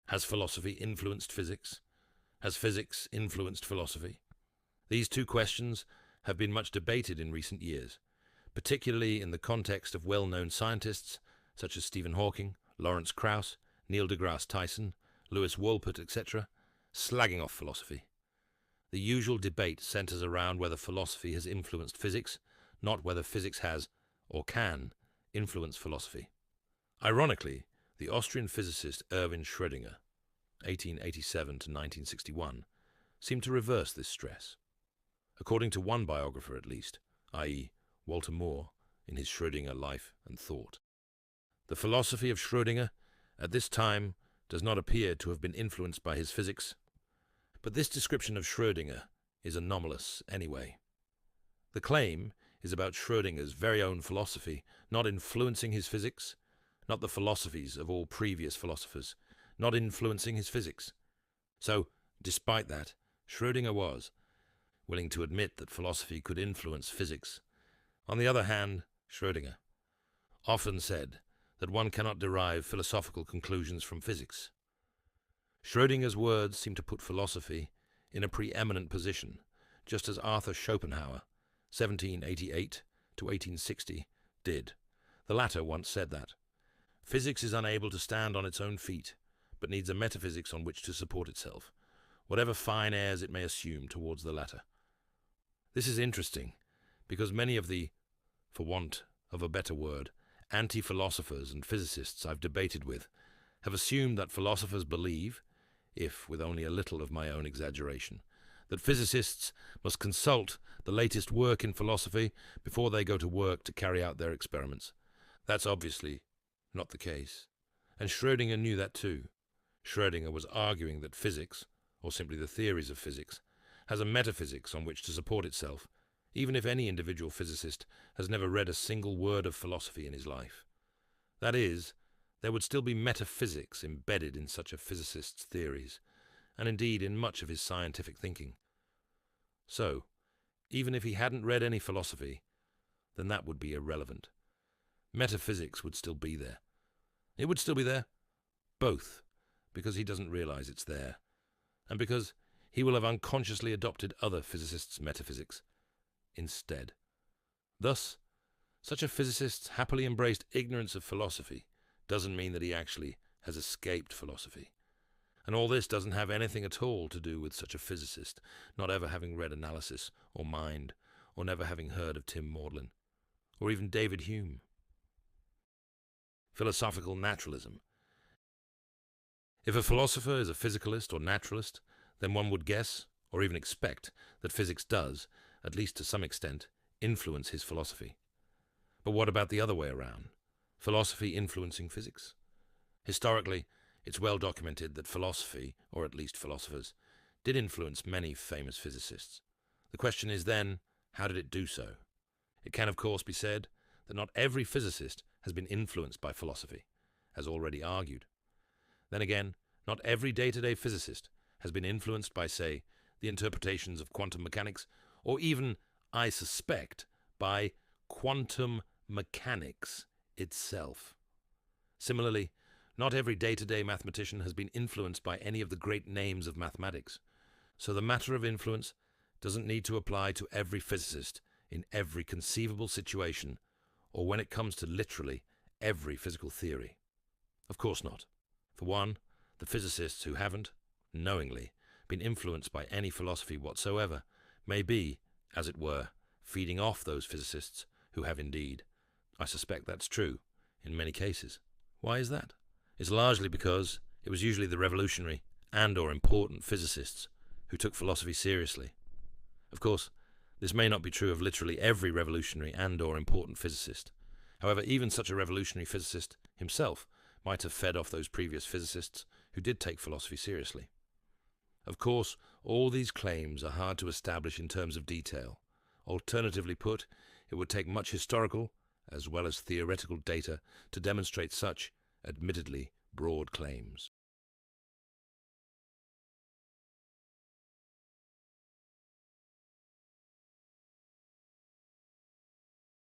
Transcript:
Has philosophy influenced physics? Has physics influenced philosophy? These two questions have been much debated in recent years, particularly in the context of well-known scientists such as Stephen Hawking, Lawrence Krauss, Neil deGrasse Tyson, Lewis Wolpert, etc., slagging off philosophy. The usual debate centers around whether philosophy has influenced physics, not whether physics has, or can, influence philosophy. Ironically, the Austrian physicist Erwin Schrödinger, 1887 to 1961, seemed to reverse this stress. According to one biographer at least, i.e. Walter Moore, in his Schrödinger Life and Thought. The philosophy of Schrödinger at this time does not appear to have been influenced by his physics, but this description of Schrödinger is anomalous anyway. The claim is about Schrödinger's very own philosophy not influencing his physics, not the philosophies of all previous philosophers, not influencing his physics. So, despite that, Schrödinger was willing to admit that philosophy could influence physics. On the other hand, Schrödinger often said that one cannot derive philosophical conclusions from physics. Schrödinger's words seem to put philosophy in a preeminent position, just as Arthur Schopenhauer, 1788 to 1860, did. The latter once said that physics is unable to stand on its own feet, but needs a metaphysics on which to support itself, whatever fine airs it may assume towards the latter. This is interesting, because many of the, for want of a better word, anti-philosophers and physicists I've debated with have assumed that philosophers believe, if with only a little of my own exaggeration, that physicists must consult the latest work in philosophy before they go to work to carry out their experiments. That's obviously not the case, and Schrödinger knew that too. Schrödinger was arguing that physics, or simply the theories of physics, has a metaphysics on which to support itself, even if any individual physicist has never read a single word of philosophy in his life. That is, there would still be metaphysics embedded in such a physicist's theories, and indeed in much of his scientific thinking. So, even if he hadn't read any philosophy, then that would be irrelevant. Metaphysics would still be there. It would still be there, both because he doesn't realize it's there, and because he will have unconsciously adopted other physicists' metaphysics instead. Thus, such a physicist's happily embraced ignorance of philosophy doesn't mean that he actually has escaped philosophy. And all this doesn't have anything at all to do with such a physicist not ever having read Analysis or Mind, or never having heard of Tim Maudlin, or even David Hume. Philosophical naturalism. If a philosopher is a physicalist or naturalist, then one would guess, or even expect, that physics does, at least to some extent, influence his philosophy. But what about the other way around? Philosophy influencing physics? Historically, it's well documented that philosophy, or at least philosophers, did influence many famous physicists. The question is then, how did it do so? It can of course be said that not every physicist has been influenced by philosophy, as already argued. Then again, not every day-to-day physicist has been influenced by, say, the interpretations of quantum mechanics, or even, I suspect, by quantum mechanics itself. Similarly, not every day-to-day mathematician has been influenced by any of the great names of mathematics, so the matter of influence doesn't need to apply to every physicist in every conceivable situation, or when it comes to literally every physical theory. Of course not. For one, the physicists who haven't, knowingly, been influenced by any philosophy whatsoever may be, as it were, feeding off those physicists who have indeed. I suspect that's true in many cases. Why is that? It's largely because it was usually the revolutionary and/or important physicists who took philosophy seriously. Of course, this may not be true of literally every revolutionary and/or important physicist. However, even such a revolutionary physicist himself might have fed off those previous physicists who did take philosophy seriously. Of course, all these claims are hard to establish in terms of detail. Alternatively put, it would take much historical as well as theoretical data to demonstrate such, admittedly, broad claims.